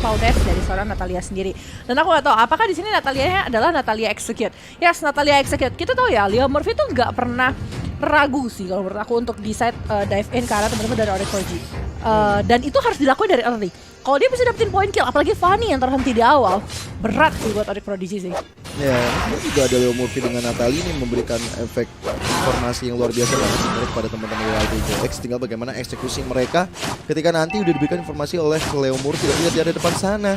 flawless dari seorang Natalia sendiri. Dan aku nggak tahu apakah di sini Natalianya adalah Natalia Execute. Yes, Natalia Execute. Kita tahu ya, Leah Murphy tuh nggak pernah ragu sih kalau menurut aku untuk decide dive in ke arah teman-teman dari Onyx Prodigy. Dan itu harus dilakukan dari early. Kalau dia bisa dapetin point kill, apalagi Fanny yang terhenti di awal, berat sih buat Onyx Prodigy sih. Ya, ini juga ada Leah Murphy dengan Natalie ini memberikan efek informasi yang luar biasa kepada teman-teman Altrigo X. Tinggal bagaimana eksekusi mereka ketika nanti udah diberikan informasi oleh Leah Murphy. Tapi lihat di ada depan sana.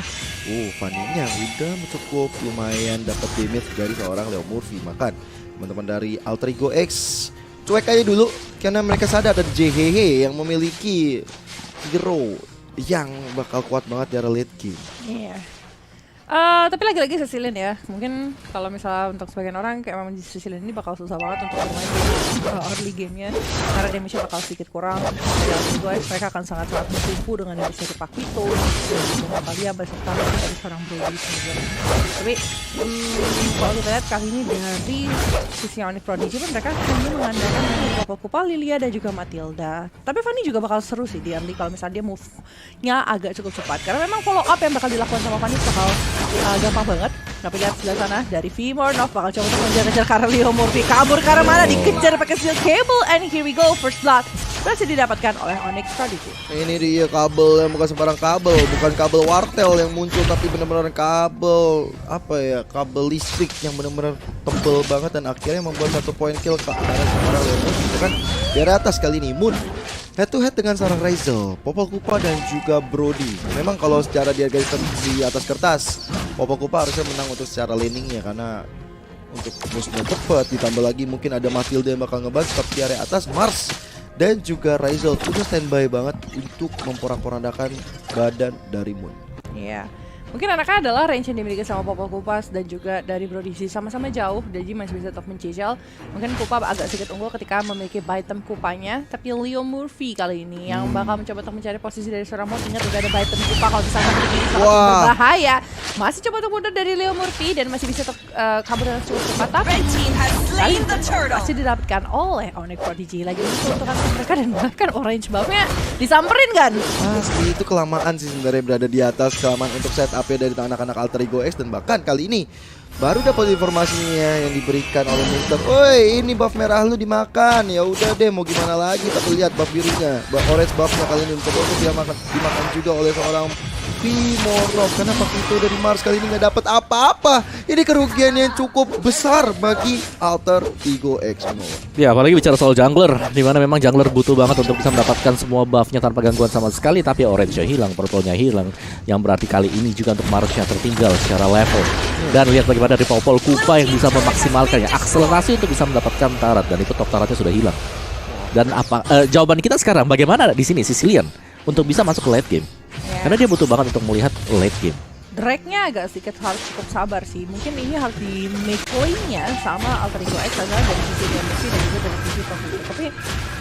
Fanny-nya udah cukup lumayan dapat damage dari seorang Leah Murphy. Makan teman-teman dari Altrigo X cuek aja dulu karena mereka sadar ada JHH yang memiliki hero yang bakal kuat banget di area late game. Iya. Tapi lagi-lagi Cecilian ya. Mungkin kalau misalnya untuk sebagian orang kayak memang Cecilian ini bakal susah banget untuk bermain di early game-nya karena damage-nya bakal sedikit kurang. Ya, guys, mereka akan sangat-sangat bertumpu dengan yang bisa dipakai itu. Dan Natalia beserta dari seorang Brody sebenarnya. Tapi kalau kita lihat kali ini dari sisi Onyx Prodigy pun mereka hanya mengandalkan beberapa Kupa, Lilia dan juga Matilda. Tapi Fanny juga bakal seru sih di early kalau misalnya dia move-nya agak cukup cepat. Karena memang follow up yang bakal dilakukan sama Fanny bakal gampang banget. Tapi lihat sebelah sana dari Vmornov bakal coba untuk mengejar-ngejar karena Leah Murphy kabur ke arah mana, dikejar pakai steel cable, and here we go, first blood berhasil didapatkan oleh Onyx Prodigy. Ini dia kabel yang bukan sembarang kabel, bukan kabel wartel yang muncul tapi benar-benar kabel apa ya, kabel listrik yang benar-benar tebel banget dan akhirnya membuat satu point kill ke arah seorang Leah Murphy. Kan dari atas kali ini Moon head to head dengan seorang Razel, Popol Kupa dan juga Brody. Memang kalau secara diagreskan di atas kertas, Popol Kupa harusnya menang untuk secara laningnya karena untuk musuhnya cepat, ditambah lagi mungkin ada Matilda yang bakal ngebantu. Tapi di area atas Mars dan juga Razel udah standby banget untuk memporak-porandakan badan dari Moon. Iya. Mungkin anaknya adalah range yang dimiliki sama Popol Kupas dan juga dari Brody sama-sama jauh, jadi masih bisa tetap mencicil. Mungkin Kupa agak sedikit unggul ketika memiliki item Kupanya, tapi Leah Murphy kali ini yang bakal mencoba untuk mencari posisi dari seorang Moon. Ingat udah ada item Kupa kalau misalnya ini sangat berbahaya. Masih coba untuk mundur dari Leah Murphy dan masih bisa kabur dengan cukup cepat, tapi kali ini masih didapatkan oleh Onyx Prodigy. Lagi untuk mereka dan bahkan orange buff-nya disamperin kan? Asli itu kelamaan sih sebenarnya berada di atas, kelamaan untuk setup dari anak-anak Altrigo X. Dan bahkan kali ini baru dapat informasinya yang diberikan oleh Mister. Woi, ini buff merah lu dimakan. Ya udah deh, mau gimana lagi. Tapi lihat buff birunya, orange buffnya kali ini mencoba untuk dimakan juga oleh seorang Vmornov. Karena buff itu dari Mars kali ini nggak dapat apa-apa. Ini kerugian yang cukup besar bagi Altrigo X. Ya, apalagi bicara soal jungler, dimana memang jungler butuh banget untuk bisa mendapatkan semua buffnya tanpa gangguan sama sekali. Tapi orange-nya hilang, purple-nya hilang, yang berarti kali ini juga untuk Mars-nya tertinggal secara level. Dan lihat bagaimana dari Popol Kupa yang bisa memaksimalkannya, akselerasi untuk bisa mendapatkan Tarat, dan itu top Taratnya sudah hilang. Dan apa jawaban kita sekarang bagaimana di sini Cecilian untuk bisa masuk ke late game? Karena dia butuh banget untuk melihat late game. Drag-nya agak sedikit harus cukup sabar sih. Mungkin ini harus di make point-nya sama Altrigo X adalah dari sisi Murphy dan juga dari sisi Popol. Tapi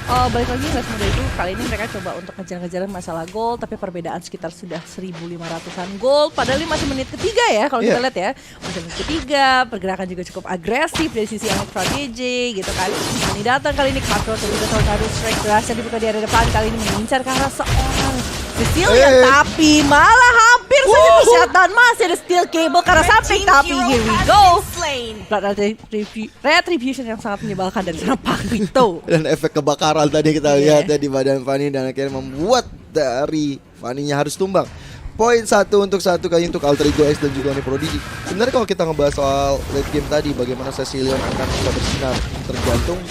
balik lagi nggak semudah itu. Kali ini mereka coba untuk ngejar-ngejar masalah gol, tapi perbedaan sekitar sudah 1.500-an gol. Padahal ini masih menit ketiga ya kalau kita lihat ya. Masih menit ketiga, pergerakan juga cukup agresif dari sisi Onyx Prodigy gitu kan. Ini datang kali ini Cutthroat dan juga Tornado Strike berhasil dibuka di area depan. Kali ini mengincar ke arah seorang Cecilian, tapi malah hampir saja tershutdown. Masih ada steel cable karena sampai, tapi here we go. Blood retribution yang sangat menyebalkan dari seorang Pakito. Dan efek kebakaran tadi kita lihat ya di badan Fanny, dan akhirnya membuat dari Fanny-nya harus tumbang. Poin 1 untuk 1 kali untuk Altrigo X dan juga Onyx Prodigy. Sebenarnya kalau kita ngebahas soal late game tadi, bagaimana Cecilian akan bisa bersinar, tergantung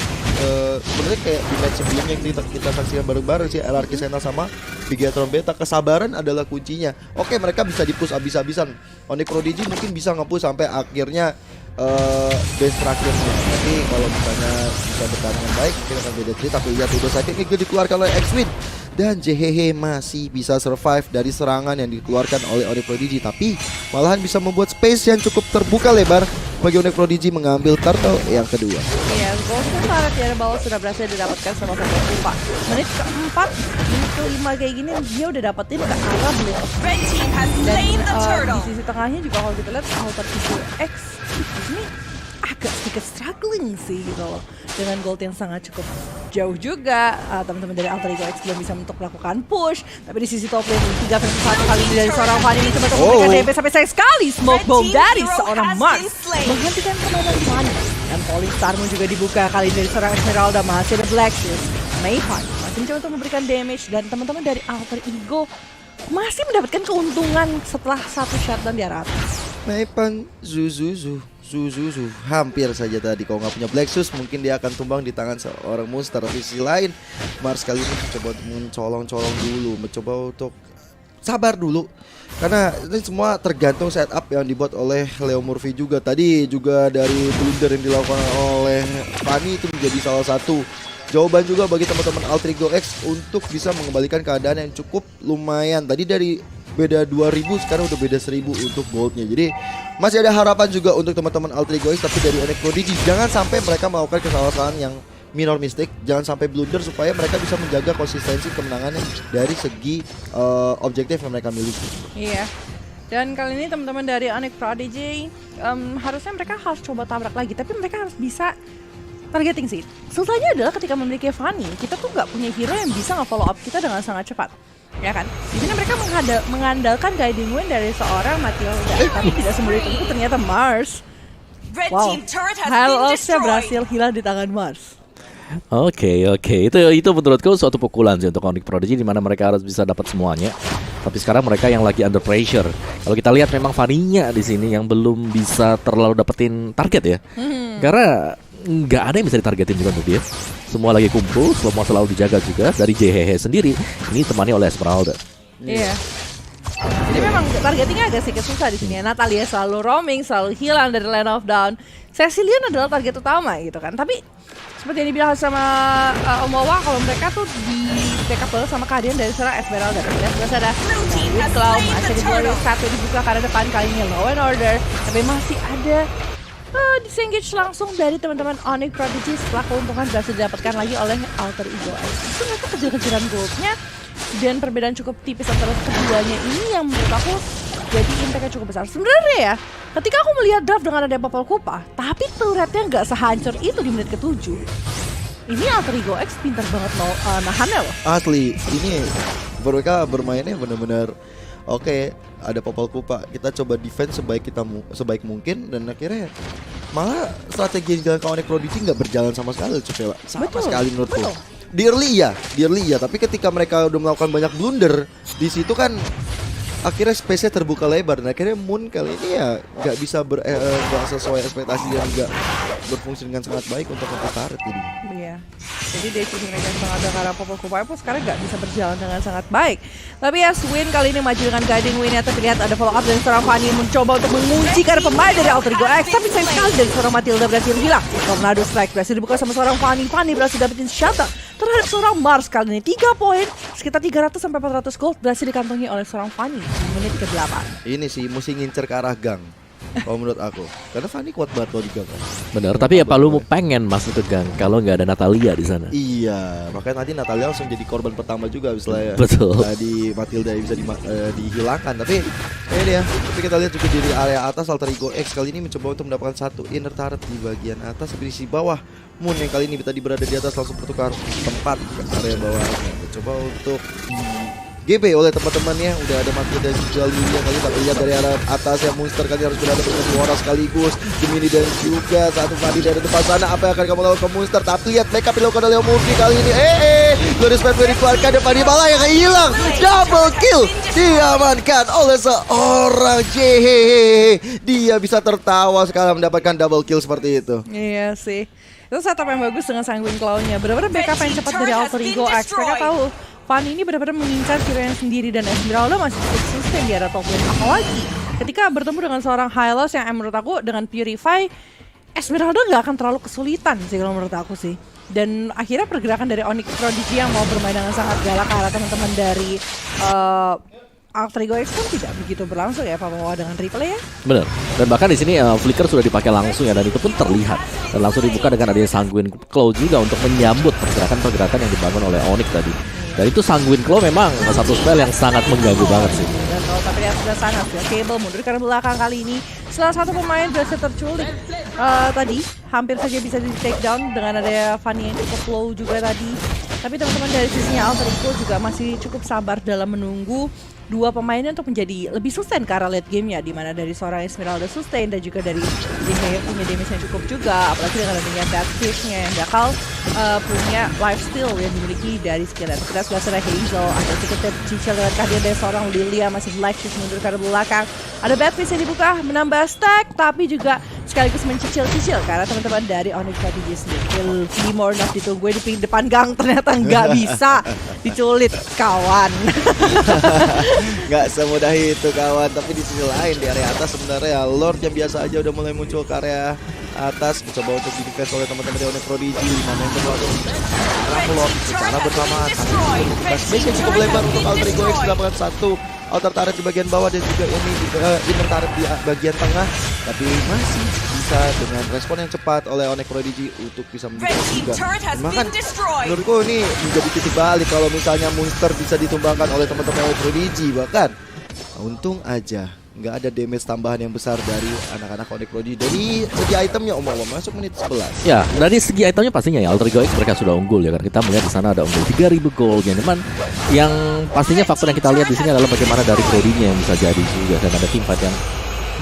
sebenarnya kayak di match sebelumnya yang kita saksikan bareng-bareng sih, LRQ Senna sama Bigatron Beta. Kesabaran adalah kuncinya. Oke, mereka bisa di-push abis-abisan. Onyx Prodigy mungkin bisa nge-push sampai akhirnya base terakhirnya. Tapi kalau misalnya bisa bertahan dengan baik, mungkin akan beda cerita. Tapi lihat udah sakit itu dikeluarkan oleh X-Win. Dan JHH masih bisa survive dari serangan yang dikeluarkan oleh Onyx Prodigy. Tapi malahan bisa membuat space yang cukup terbuka lebar bagi Onyx Prodigy mengambil turtle yang kedua. Iya, gol Tarat di bawah sudah berhasil didapatkan sama Popol Kupa. Menit keempat, menit kelima kayak gini dia udah dapetin ke arah Blade of Fate. Dan di sisi tengahnya juga kalau kita lihat Altrigo X di sini agak sedikit struggling sih gitu loh, dengan gold yang sangat cukup jauh juga. Teman-teman dari Alter Ego X belum bisa untuk melakukan push. Tapi di sisi top lane 3 versus 1 kali ini dari seorang Fanny mencoba untuk memberikan DP sampai sayang sekali. Smoke bomb dari seorang Mars menghentikan permainan Fanny. Dan Falling Star Moon juga dibuka kali ini dari seorang Esmeralda. Masih ada Black Shield. Mayfan masih mencoba untuk memberikan damage. Dan teman-teman dari Alter Ego masih mendapatkan keuntungan setelah satu shutdown di arah atas. Mayfan Zuzuzu hampir saja tadi kalau nggak punya Black Shoes mungkin dia akan tumbang di tangan seorang monster. Tapi sisi lain Mars kali ini mencoba untuk mencolong-colong dulu, mencoba untuk sabar dulu karena ini semua tergantung setup yang dibuat oleh Leo Murphy juga. Tadi juga dari blunder yang dilakukan oleh Fanny itu menjadi salah satu jawaban juga bagi teman-teman Alter Ego X untuk bisa mengembalikan keadaan yang cukup lumayan. Tadi dari beda 2000 sekarang udah beda 1000 untuk goldnya. Jadi masih ada harapan juga untuk teman-teman Alter Ego X. Tapi dari Onyx Prodigy jangan sampai mereka melakukan kesalahan yang minor mistake, jangan sampai blunder supaya mereka bisa menjaga konsistensi kemenangannya dari segi objektif yang mereka miliki. Iya. Dan kali ini teman-teman dari Onyx Prodigy harusnya mereka harus coba tabrak lagi, tapi mereka harus bisa targeting sih. Sultannya adalah ketika memiliki Fanny, kita tuh nggak punya hero yang bisa nge-follow up kita dengan sangat cepat. Ya kan? Di sini mereka mengandalkan guiding wind dari seorang Matilda, tapi tidak semudah itu ternyata Mars. Wow, Hylos-nya berhasil hilang di tangan Mars. Oke. Itu menurutku suatu pukulan sih untuk Onyx Prodigy di mana mereka harus bisa dapat semuanya. Tapi sekarang mereka yang lagi under pressure. Kalau kita lihat memang Fanny-nya di sini yang belum bisa terlalu dapetin target ya. Karena nggak ada yang bisa ditargetin juga untuk dia. Semua lagi kumpul, semua selalu dijaga juga dari JHH sendiri. Ini temani oleh Esmeralda. Iya. Jadi memang targetingnya agak sedikit susah di sini. Natalia selalu roaming, selalu hilang dari Land of Dawn. Cecilian adalah target utama gitu kan. Tapi seperti yang dibilang sama Om Wawa, kalau mereka tuh di backup banget sama kehadiran dari seorang Esmeralda. Terus ada Cloud, masih di Warrior 1 dibuka karena depan kali ini Law and Order. Tapi masih ada disengage langsung dari teman-teman Onyx Prodigy setelah keuntungan berhasil didapatkan lagi oleh Alter Ego X. Itu mereka kejar-kejaran goldnya dan perbedaan cukup tipis antara keduanya ini yang menurut aku jadi impactnya cukup besar. Sebenarnya ya, ketika aku melihat draft dengan ada Popol Kupa, tapi turretnya nggak sehancur itu di menit ke-7. Ini Alter Ego X pintar banget nahannya loh. Asli, ini mereka bermainnya benar-benar oke. Ada Popol Kupa, kita coba defense sebaik mungkin dan akhirnya malah strategi yang dijalankan Onyx Prodigy nggak berjalan sama sekali, sekali menurutku. Di early ya, tapi ketika mereka udah melakukan banyak blunder di situ kan akhirnya space-nya terbuka lebar dan akhirnya Moon kali ini ya nggak bisa sesuai ekspektasi dan nggak berfungsi dengan sangat baik untuk turret ini. Iya. Jadi dia cuma dengan sengaja karena Popol Kupa pun sekarang nggak bisa berjalan dengan sangat baik. Tapi ya Swin kali ini maju dengan guiding win-nya. Tapi lihat ada follow up dari seorang Fanny yang mencoba untuk mengunci karena pemain dari Alter Ego X. Tapi sayang sekali dari seorang Matilda berhasil hilang. Tornado Strike berhasil dibuka sama seorang Fanny. Fanny berhasil dapetin shutdown terhadap seorang Mars kali ini. 3 poin, sekitar 300 sampai 400 gold berhasil dikantongi oleh seorang Fanny di menit ke-8. Ini sih mesti ngincer ke arah gang. Kalau menurut aku, karena Fanny kuat banget kalau di gang. Benar, tapi ya Palu mau pengen masuk ke gang kalau nggak ada Natalia di sana. Iya, makanya tadi Natalia langsung jadi korban pertama juga setelah Betul. Di Matilda bisa dihilangkan. Tapi ini ya, tapi kita lihat juga di area atas Alter Ego X kali ini mencoba untuk mendapatkan satu inner turret di bagian atas, tapi di sisi bawah Moon yang kali ini tadi berada di atas langsung bertukar tempat ke area bawah. Mencoba untuk GB oleh teman-temannya. Udah ada Matilda dan juga Lilia kali tak lihat dari arah atas yang monster kali harus berada bersama dua orang sekaligus. Gemini dan juga satu Fadi dari depan sana. Apa yang akan kamu lakukan monster? Tapi lihat backup dilakukan oleh Murphy kali ini. Glorious Pathway dikeluarkan depan di malah yang hilang. Double kill diamankan oleh seorang JHH. Dia bisa tertawa sekali mendapatkan double kill seperti itu. Iya sih. Itu setup yang bagus dengan Sanguine Claw-nya. Benar-benar backup yang cepat dari Alter Ego X. Mereka tahu Fanny ini benar-benar mengincar hero-nya sendiri dan Esmeralda masih cukup sustain di area top lane. Apalagi ketika bertemu dengan seorang Hylos yang menurut aku dengan Purify, Esmeralda nggak akan terlalu kesulitan sih kalau menurut aku sih. Dan akhirnya pergerakan dari Onyx Prodigy yang mau bermain dengan sangat galak ke arah teman-teman dari Alter Ego X pun tidak begitu berlangsung ya Pak Mawa dengan replay ya. Benar. Dan bahkan di sini flicker sudah dipakai langsung ya dan itu pun terlihat dan langsung dibuka dengan adanya Sanguine Claw juga untuk menyambut pergerakan-pergerakan yang dibangun oleh Onyx tadi. Dan itu Sanguine Claw memang satu spell yang sangat mengganggu banget sih. Dan kalau tapi lihat sudah sana sudah Cable mundur karena belakang kali ini salah satu pemain berhasil terculik tadi, hampir saja bisa di take down dengan adanya Fanny yang cukup low juga tadi. Tapi teman-teman dari sisinya Alter Ego juga masih cukup sabar dalam menunggu dua pemainnya untuk menjadi lebih sustain ke arah late game-nya, di mana dari seorang Esmeralda sustain dan juga dari Jinhye punya damage yang cukup juga, apalagi dengan adanya Deathfish-nya yang bakal punya lifesteal yang dimiliki dari skill. Kita sudah ada Hazel, ada sedikit cicil dengan kehadiran dari seorang Lilia masih live shift mundur ke arah belakang. Ada Deathfish yang dibuka menambah stack, tapi juga sekaligus mencicil-cicil karena teman-teman dari Onyx Strategy sendiri. Timornov ditungguin di depan gang, ternyata nggak bisa diculit kawan. Nggak semudah itu kawan, tapi di sisi lain di area atas sebenarnya Lord yang biasa aja udah mulai muncul ke area atas, mencoba untuk di-defense oleh teman-teman dari Onyx Prodigy. 5 member langsung serang Lord secara bersamaan. Mission cukup lebar untuk Alter Ego X mendapatkan satu outer turret di bagian bawah dan juga ini inner turret di bagian tengah, tapi masih bisa dengan respon yang cepat oleh Onyx Prodigy untuk bisa mendapatkan juga. Bahkan menurutku ini menjadi titik balik kalau misalnya monster bisa ditumbangkan oleh teman-teman Onyx Prodigy. Bahkan untung aja nggak ada damage tambahan yang besar dari anak-anak Onyx Prodigy dari segi itemnya. Masuk menit 11. Ya, dari segi itemnya pastinya ya Alter Ego X mereka sudah unggul ya, karena kita melihat di sana ada unggul 3000 gold ya teman. Yang pastinya faktor yang kita lihat di sini adalah bagaimana dari Prodigy yang bisa jadi juga, dan ada teamfight yang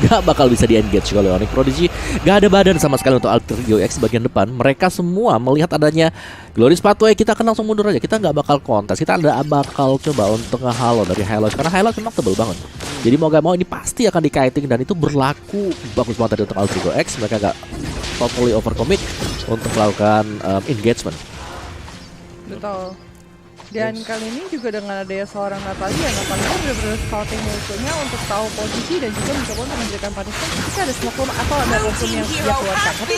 gak bakal bisa di-engage oleh Onyx Prodigy. Gak ada badan sama sekali untuk Alter Ego X bagian depan. Mereka semua melihat adanya Glorious Pathway, kita akan langsung mundur aja. Kita gak bakal kontes, kita gak bakal coba untuk nge-halo dari Highlight, karena Highlight memang tebel banget. Jadi mau gak mau ini pasti akan di-kiting, dan itu berlaku bagus banget dari untuk Alter Ego X. Mereka gak totally overcommit untuk melakukan engagement. Betul. Dan kali ini juga dengan adanya seorang Natalia benar-benar scouting musuhnya untuk tahu posisi dan juga mencoba untuk memberikan punishment ketika ada smoke room atau ada musuh yang dia keluarkan. Tapi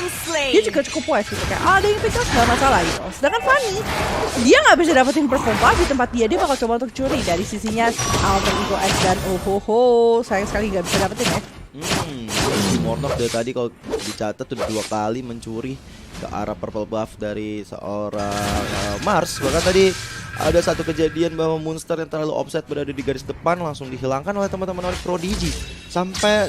dia juga cukup puas gitu, kayak ada yang pickup gak masalah gitu. Sedangkan Fanny, dia gak bisa dapetin performa di tempat dia bakal coba untuk curi dari sisinya Alter Ego X, dan sayang sekali gak bisa dapetin ya. Mornok dari tadi kalau dicatat udah 2 kali mencuri ke arah purple buff dari seorang Mars. Bahkan tadi ada satu kejadian bahwa monster yang terlalu offset berada di garis depan langsung dihilangkan oleh teman-teman Onyx Prodigy.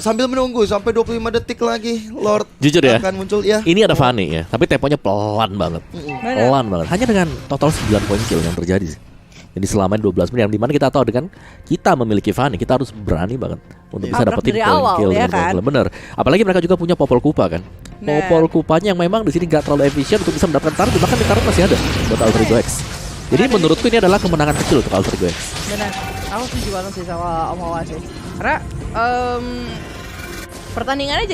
Sambil menunggu sampai 25 detik lagi Lord jujur ya, akan muncul ya. Ini ada Fanny ya, tapi temponya pelan banget. Pelan banget. Hanya dengan total 9 poin kill yang terjadi sih. Jadi selama 12 menit, yang dimana kita tahu dengan kita memiliki Fanny, kita harus berani banget untuk bisa dapetin poin kill ya kan? Bener. Apalagi mereka juga punya Popol Kupa kan. Popol Kupanya yang memang di sini gak terlalu efisien untuk bisa mendapatkan target, bahkan di target masih ada buat Alter Ego X. Jadi menurutku ini adalah kemenangan kecil untuk Alter Ego X. Benar, aku setuju banget sih sama Om Awa sih. Karena pertandingannya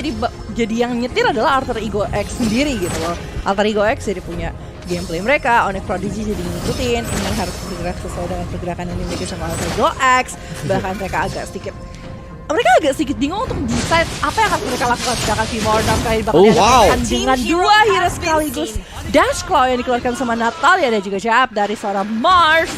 jadi yang nyetir adalah Alter Ego X sendiri gitu loh. Alter Ego X jadi punya gameplay mereka, Onyx Prodigy jadi ngikutin, ini harus bergerak sesuai dengan pergerakan yang dimiliki sama Alter Ego X. Bahkan mereka agak sedikit bingung untuk decide apa yang harus mereka lakukan. Sedangkan Timornov kali bakal diadakan dengan 2 hero sekaligus Dash Claw yang dikeluarkan sama Natalia dan juga Jab dari seorang Mars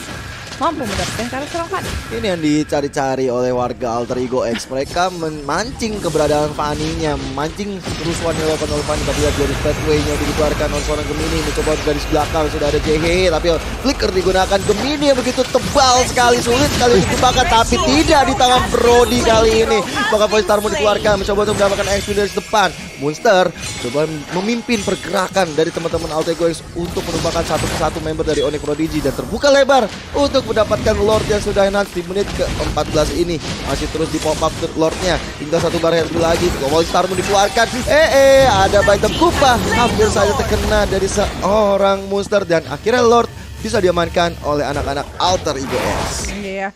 mampu mendapatkan karena serang Fanny. Ini yang dicari-cari oleh warga Alter Ego X. Mereka memancing keberadaan Fanny-nya, memancing kerusuhan yang dilakukan oleh Fanny. Tapi lihat Glorious Pathway-nya dikeluarkan oleh seorang Gemini, mencoba garis belakang sudah ada JH, tapi flicker digunakan. Gemini yang begitu tebal sekali, sulit sekali ditembakkan, tapi tidak di tangan Brody kali ini. Maka Voice Starmu dikeluarkan, mencoba untuk mendapatkan XP dari depan. Monster coba memimpin pergerakan dari teman-teman Alter Ego X untuk menumbangkan satu persatu member dari Onyx Prodigy, dan terbuka lebar untuk mendapatkan Lord yang sudah enhance di menit ke-14 ini. Masih terus di pop up Lordnya, tinggal satu barrier lagi. Voice Starmu dikeluarkan. Ada Baitem Kupa hampir saja terkena dari seorang monster, dan akhirnya Lord bisa diamankan oleh anak-anak Alter Ego X. Iya.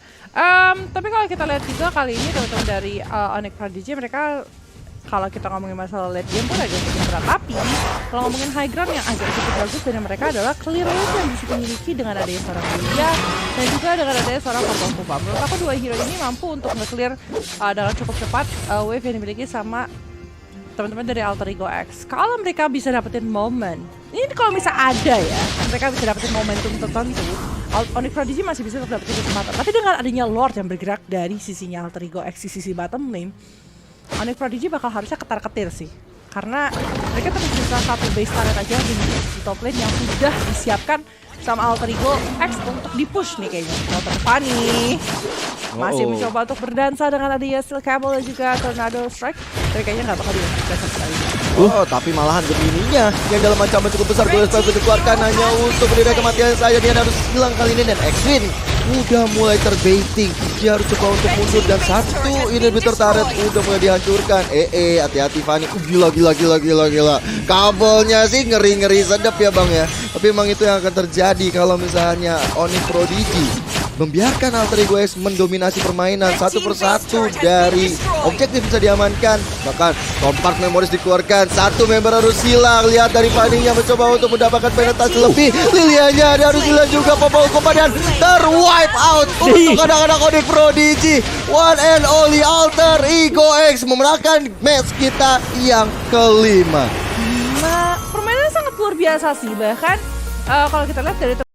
Tapi kalau kita lihat juga kali ini teman-teman dari Onyx Prodigy, mereka kalau kita ngomongin masalah late game pun agak sedikit berat, tapi kalau ngomongin high ground yang agak sedikit bagus dari mereka adalah clear wave yang bisa dimiliki dengan adanya seorang Julia dan juga dengan adanya seorang Popol Kupa. Menurut aku 2 hero ini mampu untuk nge-clear dengan cukup cepat wave yang dimiliki sama teman-teman dari Alter Ego X. Kalau mereka bisa dapetin momen, ini kalau bisa ada ya, mereka bisa dapetin momentum tertentu, Onyx Prodigy masih bisa dapetin kesempatan. Tapi dengan adanya Lord yang bergerak dari sisinya Alter Ego X di sisi bottom lane, Onyx Prodigy bakal harusnya ketar-ketir sih, karena mereka tersisa satu base turret aja di top lane yang sudah disiapkan sama Alter Ego X untuk di-push nih kayaknya. Alter Fanny masih Oh. mencoba untuk berdansa dengan adanya Steel Cable dan juga Tornado Strike. Tapi kayaknya nggak bakal dilakukan sama sekali. Oh, tapi malahan Gemininya yang dalam ancaman cukup besar Gold Spell dikeluarkan hanya untuk menghindari kematian saja. Dia harus hilang kali ini dan X-Win udah mulai terbaiting. Dia harus coba untuk mundur dan satu inhibitor turret udah mulai dihancurkan. Hati-hati Fanny. Gila. Kabelnya sih ngeri-ngeri sedap ya Bang ya. Tapi emang itu yang akan terjadi kalau misalnya Onyx Prodigy membiarkan Alter Ego X mendominasi permainan satu persatu dari objektif bisa diamankan. Bahkan Compact Memories dikeluarkan, satu member harus hilang. Lihat dari Fanny-nya mencoba untuk mendapatkan penetrasi lebih. Lilianya dia harus hilang juga. Popol dan terwipe out untuk anak-anak Onyx Prodigy. One and only Alter Ego X memenangkan match kita yang kelima. Permainannya sangat luar biasa sih. Bahkan kalau kita lihat dari